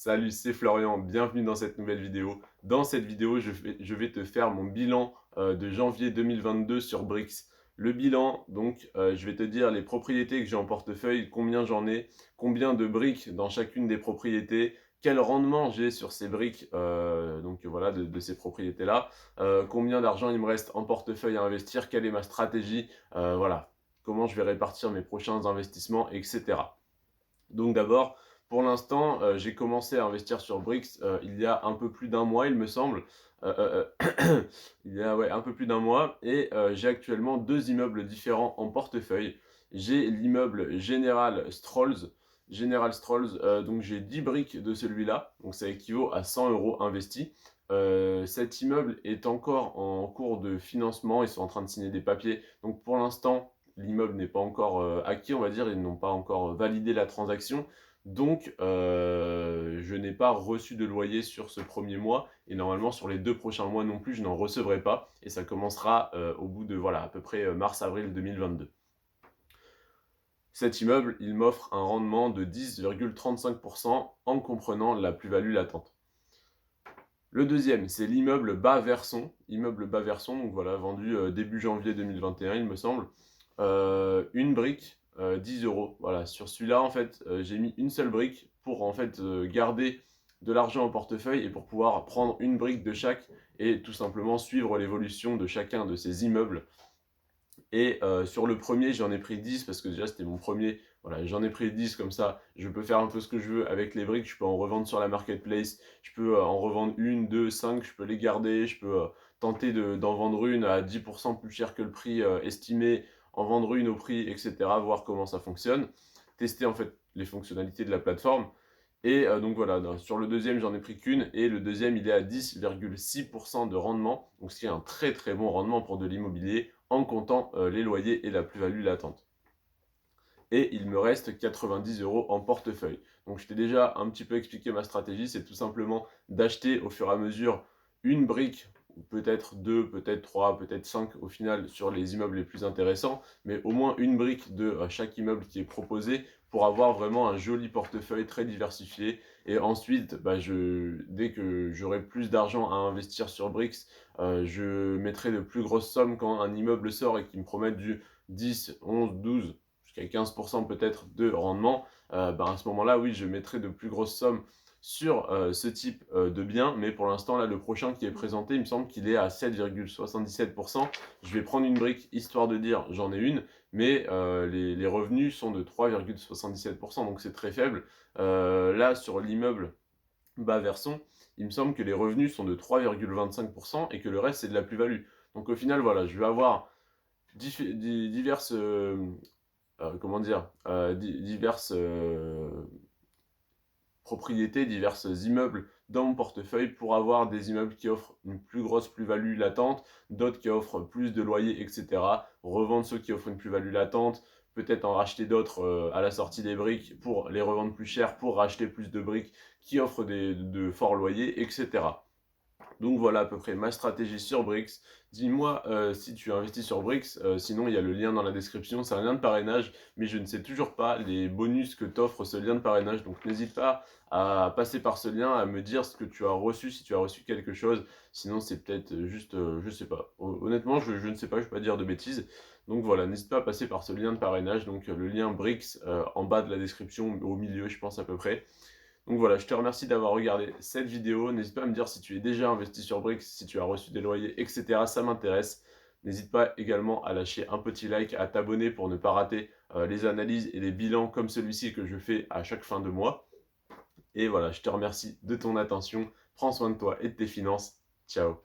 Salut, c'est Florian, bienvenue dans cette nouvelle vidéo. Dans cette vidéo, je vais te faire mon bilan de janvier 2022 sur Brix. Le bilan, donc, je vais te dire les propriétés que j'ai en portefeuille, combien j'en ai, combien de briques dans chacune des propriétés, quel rendement j'ai sur ces briques, donc voilà, de ces propriétés-là, combien d'argent il me reste en portefeuille à investir, quelle est ma stratégie, voilà, comment je vais répartir mes prochains investissements, etc. Donc d'abord, pour l'instant, j'ai commencé à investir sur Brix, il y a un peu plus d'un mois, il me semble. Il y a, ouais, un peu plus d'un mois et j'ai actuellement 2 immeubles différents en portefeuille. J'ai l'immeuble General Strolls, donc j'ai 10 briques de celui-là, donc ça équivaut à 100 € investis. Cet immeuble est encore en cours de financement, ils sont en train de signer des papiers, donc pour l'instant, l'immeuble n'est pas encore acquis, on va dire, ils n'ont pas encore validé la transaction. Donc, je n'ai pas reçu de loyer sur ce premier mois et normalement sur les 2 prochains mois non plus, je n'en recevrai pas et ça commencera au bout de voilà, à peu près mars-avril 2022. Cet immeuble, il m'offre un rendement de 10,35% en comprenant la plus-value latente. Le deuxième, c'est l'immeuble Bas-Verson. Immeuble Bas-Verson, donc voilà, vendu début janvier 2021, il me semble. Une brique, 10 €. Voilà, sur celui-là, en fait, j'ai mis une seule brique pour en fait garder de l'argent au portefeuille et pour pouvoir prendre une brique de chaque et tout simplement suivre l'évolution de chacun de ces immeubles. Et sur le premier, j'en ai pris 10 parce que déjà c'était mon premier. Voilà, j'en ai pris 10 comme ça, je peux faire un peu ce que je veux avec les briques, je peux en revendre sur la marketplace, je peux en revendre une, deux, 5, je peux les garder, je peux tenter d'en vendre une à 10% plus cher que le prix estimé, en vendre une au prix, etc. Voir comment ça fonctionne, tester en fait les fonctionnalités de la plateforme. Et donc voilà, sur le deuxième, j'en ai pris qu'une, et le deuxième, il est à 10,6% de rendement, donc ce qui est un très très bon rendement pour de l'immobilier, en comptant les loyers et la plus-value latente. Et il me reste 90 € en portefeuille. Donc je t'ai déjà un petit peu expliqué ma stratégie, c'est tout simplement d'acheter au fur et à mesure une brique, ou peut-être deux, peut-être trois, peut-être cinq au final sur les immeubles les plus intéressants, mais au moins une brique de chaque immeuble qui est proposé pour avoir vraiment un joli portefeuille très diversifié. Et ensuite, dès que j'aurai plus d'argent à investir sur Brix, je mettrai de plus grosses sommes quand un immeuble sort et qu'il me promet du 10, 11, 12, jusqu'à 15% peut-être de rendement, à ce moment-là, oui, je mettrai de plus grosses sommes sur ce type de bien, mais pour l'instant, là, le prochain qui est présenté, il me semble qu'il est à 7,77%. Je vais prendre une brique, histoire de dire j'en ai une, mais les revenus sont de 3,77%, donc c'est très faible. Là, sur l'immeuble Bas-Verson, il me semble que les revenus sont de 3,25% et que le reste, c'est de la plus-value. Donc au final, voilà, je vais avoir diverses comment dire, diverses propriétés, diverses immeubles dans mon portefeuille pour avoir des immeubles qui offrent une plus grosse plus-value latente, d'autres qui offrent plus de loyers, etc. Revendre ceux qui offrent une plus-value latente, peut-être en racheter d'autres à la sortie des briques pour les revendre plus cher, pour racheter plus de briques qui offrent de forts loyers, etc. Donc voilà à peu près ma stratégie sur Brix. Dis-moi si tu investis sur Brix, sinon il y a le lien dans la description, c'est un lien de parrainage, mais je ne sais toujours pas les bonus que t'offre ce lien de parrainage, donc n'hésite pas à passer par ce lien, à me dire ce que tu as reçu, si tu as reçu quelque chose, sinon c'est peut-être juste, je sais pas. Honnêtement, je ne sais pas, je ne vais pas dire de bêtises. Donc voilà, n'hésite pas à passer par ce lien de parrainage, donc le lien Brix en bas de la description, au milieu je pense à peu près. Donc voilà, je te remercie d'avoir regardé cette vidéo. N'hésite pas à me dire si tu es déjà investi sur Brix, si tu as reçu des loyers, etc. Ça m'intéresse. N'hésite pas également à lâcher un petit like, à t'abonner pour ne pas rater les analyses et les bilans comme celui-ci que je fais à chaque fin de mois. Et voilà, je te remercie de ton attention. Prends soin de toi et de tes finances. Ciao.